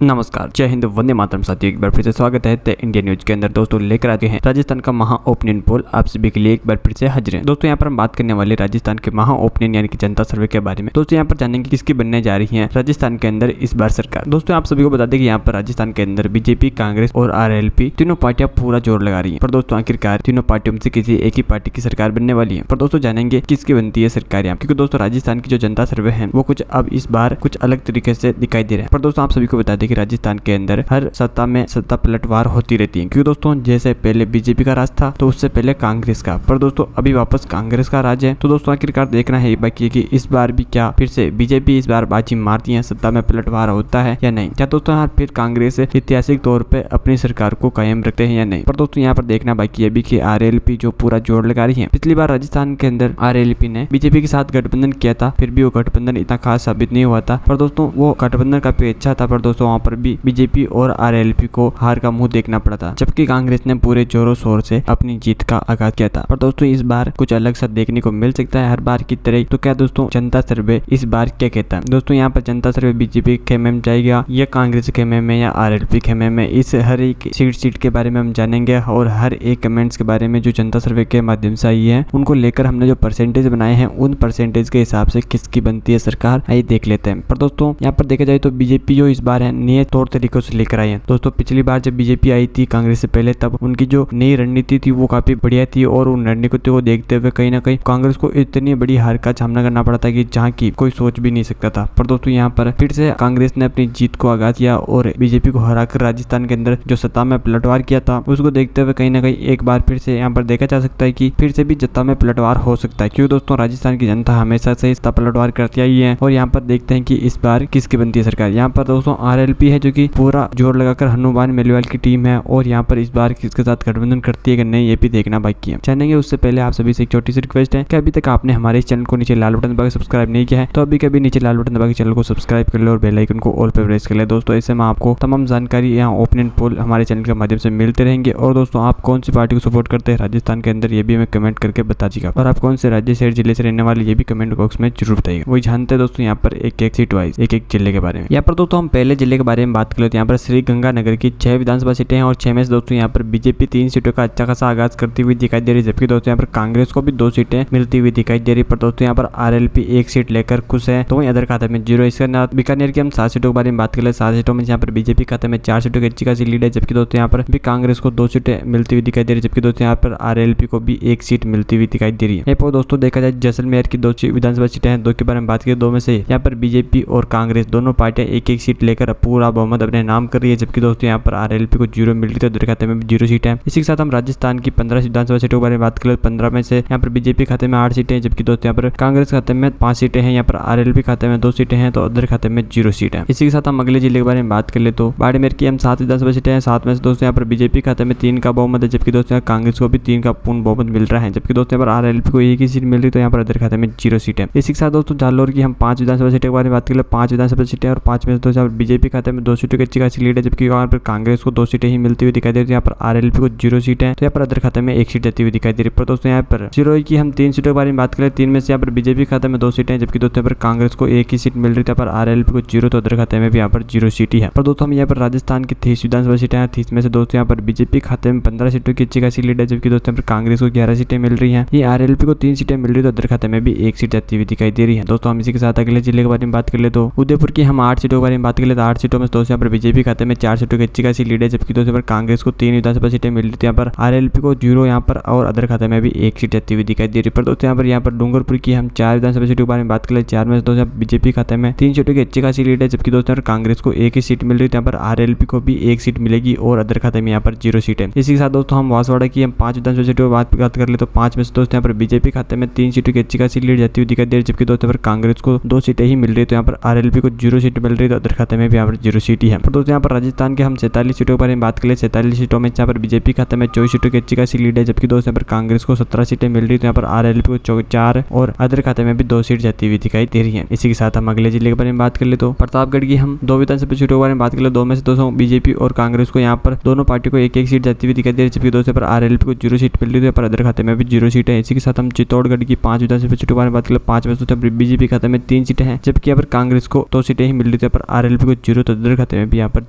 नमस्कार, जय हिंद, वंदे मातरम साथियों। एक बार फिर से स्वागत है द इंडिया न्यूज के अंदर। दोस्तों लेकर आते हैं राजस्थान का महा ओपिनियन पोल आप सभी के लिए एक बार फिर से हाजिर हैं। दोस्तों यहाँ पर हम बात करने वाले राजस्थान के महा ओपिनियन यानी कि जनता सर्वे के बारे में। दोस्तों यहाँ पर जानेंगे किसकी बनने जा रही है राजस्थान के अंदर इस बार सरकार। दोस्तों आप सभी को बता दें कि यहाँ पर राजस्थान के अंदर बीजेपी, कांग्रेस और RLP तीनों पार्टियां पूरा जोर लगा रही है। पर दोस्तों आखिरकार तीनों पार्टियों में से किसी एक ही पार्टी की सरकार बनने वाली है। पर दोस्तों जानेंगे किसकी बनती है सरकार यहाँ, क्योंकि दोस्तों राजस्थान की जो जनता सर्वे है वो कुछ अब इस बार कुछ अलग तरीके से दिखाई दे रहे हैं। पर दोस्तों आप सभी को बता दें कि राजस्थान के अंदर हर सत्ता में सत्ता पलटवार होती रहती है, क्योंकि दोस्तों जैसे पहले बीजेपी का राज था तो उससे पहले कांग्रेस का, पर दोस्तों अभी वापस कांग्रेस का राज है। तो दोस्तों आखिरकार देखना है बाकी कि इस बार भी क्या फिर से बीजेपी इस बार बाजी मारती है, सत्ता में पलटवार होता है या नहीं। क्या दोस्तों यहाँ फिर कांग्रेस ऐतिहासिक तौर पर अपनी सरकार को कायम रखते हैं या नहीं। पर दोस्तों यहाँ पर देखना बाकी है अभी कि RLP जो पूरा जोर लगा रही है। पिछली बार राजस्थान के अंदर RLP ने बीजेपी के साथ गठबंधन किया था, फिर भी वो गठबंधन इतना खास साबित नहीं हुआ था। पर दोस्तों वो गठबंधन काफी अच्छा था, पर दोस्तों वहाँ पर भी बीजेपी और RLP को हार का मुंह देखना पड़ा था, जबकि कांग्रेस ने पूरे जोरों शोर से अपनी जीत का आगाज किया था। पर दोस्तों इस बार कुछ अलग सा देखने को मिल सकता है हर बार की तरह। तो क्या दोस्तों जनता सर्वे इस बार क्या कहता है। दोस्तों यहाँ पर जनता सर्वे बीजेपी खेमे में जाएगा या कांग्रेस खेमे में या RLP खेमे में, इस हर एक सीट के बारे में हम जानेंगे और हर एक कमेंट्स के बारे में जो जनता सर्वे के माध्यम से आई है उनको लेकर हमने जो परसेंटेज बनाए हैं उन परसेंटेज के हिसाब से किसकी बनती है सरकार, आइए देख लेते हैं। पर दोस्तों यहाँ पर देखा जाए तो बीजेपी जो इस बार है नए तौर तरीकों से लेकर आई है। दोस्तों पिछली बार जब बीजेपी आई थी कांग्रेस से पहले, तब उनकी जो नई रणनीति थी वो काफी बढ़िया थी और उन रणनीति को देखते हुए कहीं ना कहीं कांग्रेस को इतनी बड़ी हार का सामना करना पड़ा था कि जहाँ की कोई सोच भी नहीं सकता था। पर दोस्तों यहाँ पर फिर से कांग्रेस ने अपनी जीत को आगाज किया और बीजेपी को हराकर राजस्थान के अंदर जो सत्ता में पलटवार किया था उसको देखते हुए कहीं ना कहीं एक बार फिर से यहाँ पर देखा जा सकता है कि फिर से भी सत्ता में पलटवार हो सकता है, क्योंकि दोस्तों राजस्थान की जनता हमेशा से सत्ता पलटवार करती आई है। और यहाँ पर देखते हैं कि इस बार किसकी बनती है सरकार। यहाँ पर दोस्तों RLP है जो कि पूरा जोर लगाकर हनुमान मेलवाल की टीम है, और यहाँ पर इस बार किसके साथ गठबंधन करती है कि नहीं ये भी देखना बाकी है। जानेंगे उससे पहले आप सभी से एक छोटी सी रिक्वेस्ट है कि अभी तक आपने हमारे इस चैनल को नीचे लाल बटन दबा के सब्सक्राइब नहीं किया है तो अभी कभी नीचे लाल बटन दबा के चैनल को सब्सक्राइब कर ले और बेल आइकन को ऑल पे प्रेस कर ले। दोस्तों ऐसे में आपको तमाम जानकारी यहाँ ओपिनियन पोल हमारे चैनल के माध्यम से मिलते रहेंगे। और दोस्तों आप कौन सी पार्टी को सपोर्ट करते हैं राजस्थान के अंदर ये भी हमें कमेंट करके बता दीजिएगा, और आप कौन से राज्य शहर जिले से रहने वाले ये भी कमेंट बॉक्स में जरूर बताइएगा। वही जानते हैं दोस्तों यहाँ पर एक एक सीट वाइज एक एक जिले के बारे में। यहाँ पर दोस्तों हम पहले जिले के बारे में बात कर लेते हैं। यहाँ पर श्री गंगानगर की 6 विधानसभा सीटें हैं और 6 में से दोस्तों यहाँ पर बीजेपी 3 सीटों का अच्छा खासा आगाज करती हुई दिखाई दे रही है, जबकि दोस्तों यहाँ पर कांग्रेस को भी 2 सीटें मिलती हुई दिखाई दे रही। पर दोस्तों यहाँ पर RLP 1 सीट लेकर खुश है, तो वहीं अदर खाते में 0। इसके साथ बीकानेर की हम 7 सीटों के बारे में बात कर ले। 7 सीटों में यहाँ पर बीजेपी खाते में 4 सीटों की अच्छी खासी लीड है, जबकि दोस्तों यहाँ पर भी कांग्रेस को 2 सीटें मिलती हुई दिखाई दे रही है, जबकि दोस्तों यहाँ पर RLP को भी 1 सीट मिलती हुई दिखाई दे रही है। पर दोस्तों देखा जाए जैसलमेर की 2 विधानसभा सीटें हैं, 2 के बारे में बात करें। 2 में से यहाँ पर बीजेपी और कांग्रेस दोनों पार्टियां 1-1 सीट लेकर पूरा बहुमत अपने नाम कर रही है, जबकि दोस्तों यहाँ पर RLP को 0 मिल रही है, उधर खाते में भी 0 सीट है। इसी के साथ हम राजस्थान की 15 विधानसभा सीटों के बारे में बात करें। 15 में से यहाँ पर बीजेपी खाते में 8 सीटें हैं, जबकि दोस्तों यहाँ पर कांग्रेस खाते में 5 सीटें हैं। यहाँ पर RLP खाते में 2 सीटें हैं, तो उधर खाते में 0 सीट है। इसी के साथ हम अगले जिले के बारे में बात कर ले तो बाड़मेर की हम 7 विधानसभा सीटें हैं। 7 में से दोस्तों यहाँ पर बीजेपी खाते में 3 का बहुमत है, जबकि दोस्तों यहाँ कांग्रेस को भी 3 का पूर्ण बहुमत मिल रहा है, जबकि दोस्तों यहाँ पर RLP को 1 ही सीट मिल रही है, तो यहाँ पर उधर खाते में 0 सीट है। इसी के साथ दोस्तों जालोर की हम 5 विधानसभा सीटें के बारे में बात कर ले। 5 विधानसभा सीटें और 5 में से दोस्तों बीजेपी खाते में 2 सीटों की अच्छी खासी लीड है, जबकि यहाँ पर कांग्रेस को 2 सीटें ही मिलती हुई दिखाई दे रही है। यहाँ पर RLP को 0 सीट है, तो यहाँ पर अदर खाते में 1 सीट जाती हुई दिखाई दे रही है। पर दोस्तों यहाँ पर 0 की हम 3 सीटों के बारे में बात करें। 3 में से यहाँ पर बीजेपी खाते में 2 सीटें हैं, जबकि दोस्तों यहाँ पर कांग्रेस को 1 ही सीट मिल रही थी, पर RLP को 0, तो अदर खाते में भी यहाँ पर 0 सीट ही है। पर दोस्तों हम यहाँ पर राजस्थान की 30 विधानसभा सीटें हैं। 30 में से दोस्तों यहाँ पर बीजेपी खाते में 15 सीटों की अच्छी खासी लीड है, जबकि दोस्तों यहाँ पर कांग्रेस को 11 सीटें मिल रही है। ये RLP को 3 सीटें मिल रही है, तो अदर खाते में भी 1 सीट जाती हुई दिखाई दे रही है। दोस्तों हम इसी के साथ अगले जिले के बारे में बात कर ले तो उदयपुर की हम 8 सीटों के बारे में बात कर ले। 8 सीटों में दोस्तों यहाँ पर बीजेपी खाते में 4 सीटों की अच्छी खासी लीड है, जबकि दोस्तों यहाँ पर कांग्रेस को 3 विधानसभा सीटें मिल रही थी। यहाँ पर RLP को 0 यहाँ पर और अदर खाते में भी 1 सीट जाती हुई दिखाई दे रही है। पर दोस्तों यहाँ पर डूंगरपुर की हम 4 विधानसभा सीटों के बारे में बात कर ले। 4 में दोस्तों बीजेपी खाते में 3 सीटों की अच्छी खासी लीड है, जबकि दोस्तों कांग्रेस को 1 ही सीट मिल रही है। यहाँ पर RLP को भी 1 सीट मिलेगी और अदर खाते में यहाँ पर 0 सीट है। इसी के साथ दोस्तों हम बांसवाड़ा की हम 5 विधानसभा सीटों की बात कर ले तो 5 में से दोस्तों यहाँ पर बीजेपी खाते में 3 सीटों की अच्छी खासी लीड जाती हुई दिखाई दे रही है, जबकि दोस्तों कांग्रेस को 2 सीटें ही मिल रही है, तो यहाँ पर RLP को 0 सीट मिल रही है, तो अदर खाते में भी यहाँ पर 0 सीट ही है। पर दोस्तों यहाँ पर राजस्थान के हम 47 सीटों के बारे में बात कर ले। 47 सीटों में यहाँ पर बीजेपी खाते में 24 सीटों की अच्छी खासी लीड है, जबकि दोस्तों यहाँ पर कांग्रेस को 17 सीटें मिल रही है, तो यहाँ पर RLP को 4 और अदर खाते में भी 2 सीट जाती हुई दिखाई दे रही है। इसी के साथ हम अगले जिले के बारे में बात कर ले तो प्रतापगढ़ की हम 2 विधानसभा सीटों के बारे में बात कर ले। 2 में से दोस्तों बीजेपी और कांग्रेस को यहाँ पर दोनों पार्टी को 1-1 सीट जाती हुई दिखाई दे रही है, जबकि दोस्तों पर RLP को 0 सीट मिल रही है, पर अदर खाते में भी 0 सीट है। इसी के साथ हम चित्तौड़गढ़ की 5 विधानसभा सीटों के बारे में बात कर ले। 5 में दोस्तों बीजेपी खाते में 3 सीटें हैं, जबकि यहाँ पर कांग्रेस को 2 सीटें ही मिल रही थी, पर RLP को 0, तो तो उधर खाते में भी यहाँ पर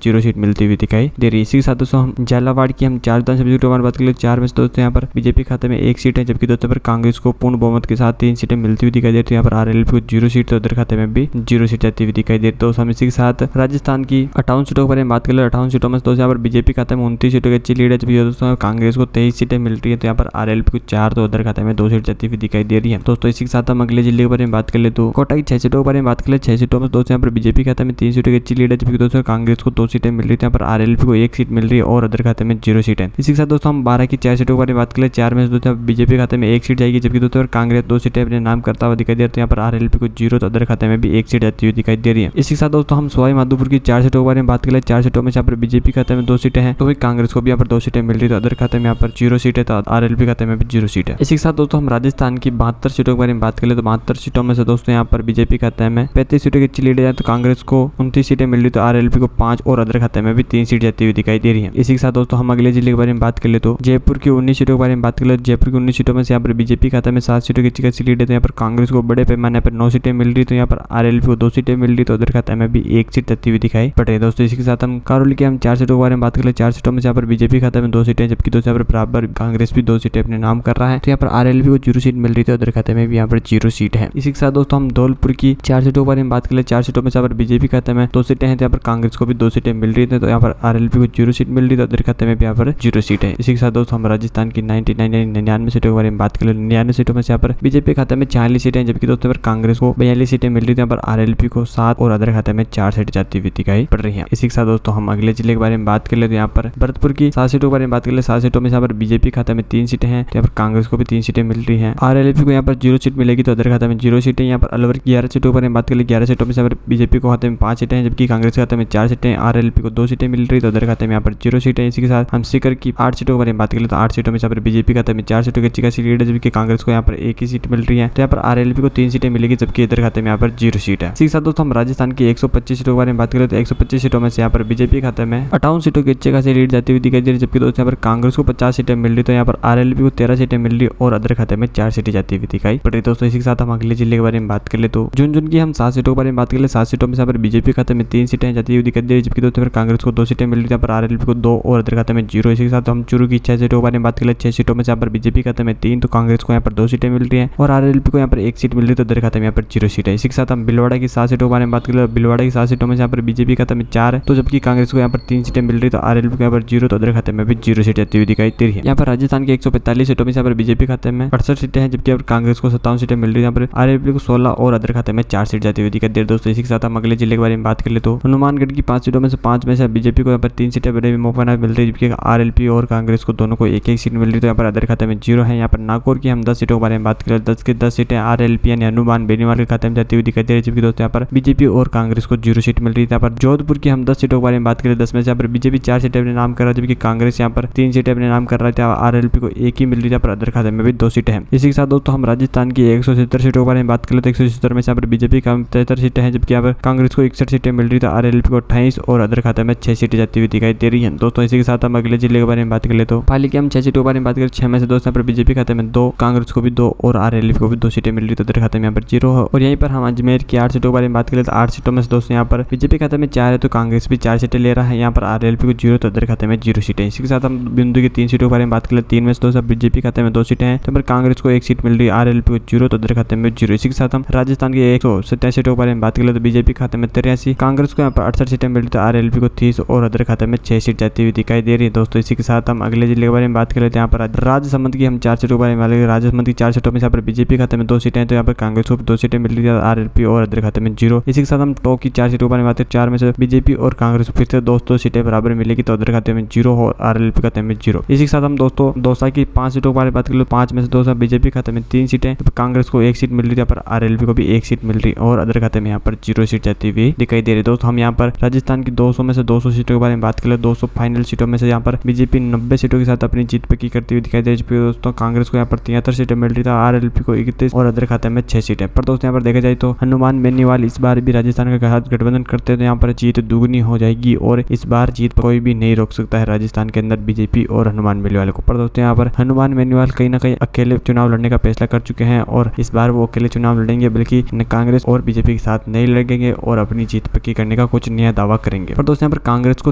0 सीट मिलती हुई दिखाई दे रही है। इसी के साथ दोस्तों हम झालावाड़ की हम 4 विधानसभा सीटों की बात कर ले 4 में से दोस्तों यहाँ पर बीजेपी खाते में 1 सीट है, जबकि दोस्तों पर कांग्रेस को पूर्ण बहुमत के साथ 3 सीटें मिलती हुई दिखाई दे रही है। यहाँ पर आरएलपी को 0 सीट तो उधर खाते में भी 0 सीट जाती हुई दिखाई दे रही है। दोस्तों हम इसी के साथ राजस्थान की 58 सीटों के बारे में बात कर ले 58 सीटों में दोस्तों यहाँ पर बीजेपी खाते में 29 सीटों की अच्छी लीड है, जबकि दोस्तों कांग्रेस को 23 सीटें मिल रही है। तो यहाँ पर आरएलपी को 4 तो उधर खाते में 2 सीट जाती हुई दिखाई दे रही है। दोस्तों इसी के साथ हम अगले जिले के बारे में बात कर ले तो कोटा की 6 सीटों के बारे में बात कर ले 6 सीटों में दोस्तों यहाँ पर बीजेपी खाते में 3 सीटों की अच्छी लीड है, जबकि दोस्तों कांग्रेस को 2 सीटें मिल रही है। यहाँ पर आरएलपी को 1 सीट मिल रही है और अदर खाते में 0 सीट है। इसी के साथ दोस्तों हम 12 की 4 सीटों के बारे में बात कर ले 4 में दोस्तों बीजेपी खाते में 1 सीट जाएगी, जबकि दोस्तों कांग्रेस 2 सीटें अपने नाम करता हुआ दिखाई दे रहा है। यहाँ पर आरएलपी को 0 तो अदर खाते में भी 1 सीट जाती हुई दिखाई दे रही है। इसी के साथ दोस्तों हम सवाई माधोपुर की 4 सीटों के बारे में बात कर ले 4 सीटों में यहाँ पर बीजेपी खाते में 2 सीटें हैं, तो वही कांग्रेस को भी यहाँ पर 2 सीटें मिल रही है। तो अदर खाते में यहाँ पर 0 सीट है, तो आरएलपी खाते में भी 0 सीट है। इसी के साथ दोस्तों हम राजस्थान की 72 सीटों के बारे में बात कर ले तो 72 सीटों में से दोस्तों यहाँ पर बीजेपी खाते में 35 सीटों की अच्छी लीड है, तो कांग्रेस को 29 सीटें मिल रही, तो आरएलपी को 5 और अदर खाते में भी 3 सीट जाती हुई दिखाई दे रही है। इसी के साथ दोस्तों हम अगले जिले के बारे में बात कर ले तो जयपुर की 19 सीटों के बारे में बात कर ले। जयपुर की 19 सीटों में से यहाँ पर बीजेपी खाते में 7 सीटों की अच्छी लीड है, तो यहाँ पर कांग्रेस को बड़े पैमाने पर 9 सीटें मिल रही, तो यहाँ पर आरएलपी को 2 सीटें मिल रही, तो उधर खाते में भी 1 सीट जाती हुई दिखाई पड़ रही है। दोस्तों इसी के साथ हम करौली के हम 4 सीटों के बारे में बात कर ले 4 सीटों में यहाँ पर बीजेपी खाते में 2 सीटें, जबकि दोस्तों यहाँ पर बराबर कांग्रेस भी 2 सीटें अपने नाम कर रहा है। तो यहाँ पर आरएलपी को 0 सीट मिल रही थी, उधर खाते में भी यहाँ पर 0 सीट है। इसी के साथ दोस्तों हम धौलपुर की 4 सीटों के बारे में बात कर ले 4 सीटों में यहाँ पर बीजेपी खाते में 2 सीटें हैं, तो यहाँ पर कांग्रेस को भी 2 सीटें मिल रही थी, तो यहाँ पर आरएलपी को 0 सीट मिल रही थी, उधर खाते में भी यहाँ पर 0 सीट है। इसी के साथ दोस्तों हम राजस्थान की 99 सीटों के बारे में बात कर ले 99 सीटों में यहाँ पर बीजेपी खाते में 46 सीटें हैं, जबकि दोस्तों पर कांग्रेस को 42 सीटें मिल रही थी, यहाँ पर आरएलपी को 7 और अदर खाते में 4 सीट जाती हुई दिखाई पड़ रही है। इसी के साथ दोस्तों हम अगले जिले के बारे में बात कर ले तो यहाँ पर भरतपुर की 7 सीटों के बारे में बात कर ले 7 सीटों में यहाँ पर बीजेपी खाते में 3 सीटें हैं, यहाँ पर कांग्रेस को भी 3 सीटें मिल रही हैं। आरएलपी को यहाँ पर 0 सीट मिलेगी, तो अदर खाते में 0 सीटें। यहाँ पर अलवर की 11 सीटों के बारे में बात कर ले 11 सीटों में यहाँ पर बीजेपी को खाते में 5 सीटें हैं, जबकि कांग्रेस के खाते में 4 सीटें, आरएलपी को 2 सीटें मिल रही, तो अदर खाते में यहाँ पर 0 सीटें। इसी के साथ हम सीकर की 8 सीटों के बारे में बात करें तो 8 सीटों में यहाँ पर बीजेपी खाते में 4 सीटों की अच्छी खासी लीड है, जबकि कांग्रेस को यहाँ पर 1 ही सीट मिल रही है। तो यहाँ पर आरएलपी को 3 सीटें मिलेगी, जबकि इधर खाते में यहाँ पर 0 सीट है। इसी के साथ दोस्तों हम राजस्थान की 125 सीटों के बारे में बात करें तो 125 सीटों में से यहाँ पर बीजेपी खाते में 58 सीटों की अच्छी खासी लीड जाती हुई दिखाई दे रही, जबकि दोस्तों यहाँ पर कांग्रेस को 50 सीटें मिल रही, तो यहाँ पर आरएलपी को 13 सीटें मिल रही और अदर खाते में 4 सीटें जाती हुई दिखाई पड़ रही। दोस्तों इसी के साथ हम अगले जिले के बारे में बात कर ले तो झुंझुनू की हम 7 सीटों के बारे में बात कर ले 7 सीटों में यहाँ पर बीजेपी खाते में 3 सीटें जाती हुई दिखाई दे रही, जबकि दोस्तों कांग्रेस को 2 सीटें मिल रही, यहाँ पर आरएलपी को 2 और अदर खाते में 0। इसी के साथ हम चूरू की 6 सीटों के बारे में बात कर ले 6 सीटों में यहाँ पर बीजेपी खाते में 3, तो कांग्रेस को यहाँ पर 2 सीटें मिल रही है और आरएलपी को यहाँ पर 1 सीट मिल रही, तो अदर खाते में यहाँ पर 0 सीट है। इसी के साथ हम भीलवाड़ा की 7 सीटों के बारे में बात कर ले भीलवाड़ा की 7 सीटों में यहाँ पर बीजेपी खाते में 4 है, तो जबकि कांग्रेस को यहाँ पर 3 सीटें मिल रही, तो आरएलपी को यहाँ पर 0, तो अदर खाते में भी 0 सीट जाती हुई दिखाई दे रही है। यहाँ पर राजस्थान की 145 सीटों में यहाँ पर बीजेपी खाते में 68 सीटें हैं, जबकि कांग्रेस को 57 सीटें मिल रही है, यहाँ पर आरएलपी को 16 और अदर खाते में 4 सीट जाती हुई दिखाई दे रही है। दोस्तों इसी के साथ हम अगले जिले के बारे में बात कर ले तो हनुमानगढ़ की 5 सीटों में से 5 में से बीजेपी को यहाँ पर 3 सीटें बड़े मौका मिल रही है, जबकि आरएलपी और कांग्रेस को दोनों को 1-1 सीट मिल रही, तो यहाँ पर अदर खाते में 0 है। यहाँ पर नागौर की हम 10 सीटों के बारे में बात करें 10 की 10 सीटें आरएलपी यानी हनुमान बेनीवाल के खाते में जाती हुई दिखाई दे रही है, जबकि दोस्तों यहाँ पर बीजेपी और कांग्रेस को 0 सीट मिल रही है। यहाँ पर जोधपुर की हम 10 सीटों के बारे में बात करें 10 में से यहाँ पर बीजेपी 4 सीटें अपने नाम कर रहा है, जबकि कांग्रेस यहाँ पर 3 सीटें अपने नाम कर रहा है, आरएलपी को 1 ही मिल रही है, पर अदर खाते में भी 2 सीटें हैं। इसी के साथ दोस्तों हम राजस्थान की 170 सीटों के बारे में बात करें तो 170 में यहाँ पर बीजेपी का 73 सीटें हैं, जबकि यहाँ पर कांग्रेस को 61 सीटें मिल रही, तो आरएलपी को 28 और अदर खाते में 6 सीटें जाती हुई दिखाई दे रही है। दोस्तों इसी के साथ हम अगले जिले के बारे में बात कर ले तो पाली की हम 6 सीटों के बारे में बात करें 6 में से दोस्तों यहाँ पर बीजेपी खाते में 2, कांग्रेस को भी 2 और आरएलपी को भी 2 सीटें मिल रही, तो अदर खाते में यहाँ पर 0 है। और यहीं पर हम अजमेर की 8 सीटों के बारे में बात करें तो 8 सीटों में से दोस्तों यहाँ पर बीजेपी खाते में 4 है, तो कांग्रेस भी 4 सीटें ले रहा है, यहाँ पर आरएलपी को 0, तो अदर खाते में 0 सीटें। इसी के साथ हम बिंदु की 3 सीटों के बारे में बात करें 3 में से दोस्तों बीजेपी खाते में 2 सीटें हैं, तो पर कांग्रेस को 1 सीट मिल रही है, आरएलपी को 0, तो अदर खाते में 0। इसी के साथ हम राजस्थान की 127 सीटों के बारे में बात करें तो बीजेपी खाते में 83, कांग्रेस को यहाँ पर 68 सीटें मिल रही, तो आरएलपी को 30 और अदर खाते में 6 सीट जाती हुई दिखाई दे रही है। दोस्तों इसी के साथ हम अगले जिले के बारे में बात करें तो यहाँ पर राजसमंद की हम 4 सीटों के बारे में राजसमंद की 4 सीटों में यहाँ पर बीजेपी खाते में 2 सीटें हैं, तो यहाँ पर कांग्रेस को 2 सीटें मिल रही है, आरएलपी और अदर खाते में 0। इसी के साथ हम टॉप की 4 सीटों के बारे में बात करें 4 में से बीजेपी और कांग्रेस को फिर से 2 सीटें बराबर मिलेगी, तो अदर खाते में 0 और आरएलपी खाते में 0। इसी के साथ हम दोस्तों दौसा की 5 सीटों के बारे में बात करें 5 में से दोस्तों बीजेपी खाते में 3 सीटें, तो कांग्रेस को 1 सीट मिल रही है, पर आरएलपी को भी 1 सीट मिल रही और अदर खाते में यहाँ पर 0 सीट जाती हुई दिखाई दे रही है। दोस्तों हम यहाँ पर राजस्थान की 200 में से 200 सीटों के बारे में बात करें 200 फाइनल सीटों में से यहाँ पर बीजेपी 90 सीटों के साथ अपनी जीत पक्की करती हुई दिखाई दे रही है। दोस्तों कांग्रेस को यहाँ पर 73 सीटें मिल रही था, आरएलपी को 31 और अदर खाते में 6 सीटें। पर दोस्तों यहाँ पर देखा जाए तो हनुमान बेनीवाल इस बार भी राजस्थान के साथ गठबंधन करते हैं, तो यहाँ पर जीत दुगनी हो जाएगी और इस बार जीत कोई भी नहीं रोक सकता है राजस्थान के अंदर बीजेपी और हनुमान बेनीवाल को। पर दोस्तों यहाँ पर हनुमान बेनीवाल कहीं ना कहीं अकेले चुनाव लड़ने का फैसला कर चुके हैं और इस बार वो अकेले चुनाव लड़ेंगे, बल्कि कांग्रेस और बीजेपी के साथ नहीं लड़ेंगे और अपनी जीत पक्की करने का का कुछ नया दावा करेंगे। पर दोस्तों यहाँ पर कांग्रेस को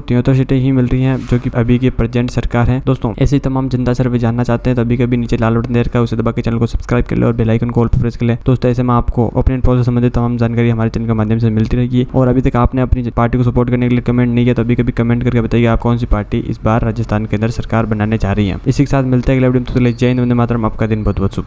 73 सीटें ही मिल रही हैं, जो कि अभी की प्रेजेंट सरकार है। दोस्तों ऐसे तमाम जनता सर्वे जानना चाहते हैं तो अभी कभी नीचे लाल बटन देर का उसे दबा के चैनल को सब्सक्राइब कर ले और बेल आइकन को ऑल पर प्रेस कर ले। दोस्तों ऐसे में आपको ओपिनियन पोल से संबंधित तमाम जानकारी हमारे चैनल के माध्यम से मिलती रहेगी। और अभी तक आपने अपनी पार्टी को सपोर्ट करने के लिए कमेंट नहीं किया तो अभी कभी कमेंट करके बताइए आप कौन सी पार्टी इस बार राजस्थान के अंदर सरकार बनाने जा रही है। इसी के साथ मिलते हैं अगले वीडियो में। जय हिंद, वंदे मातरम। आपका दिन बहुत बहुत शुभ।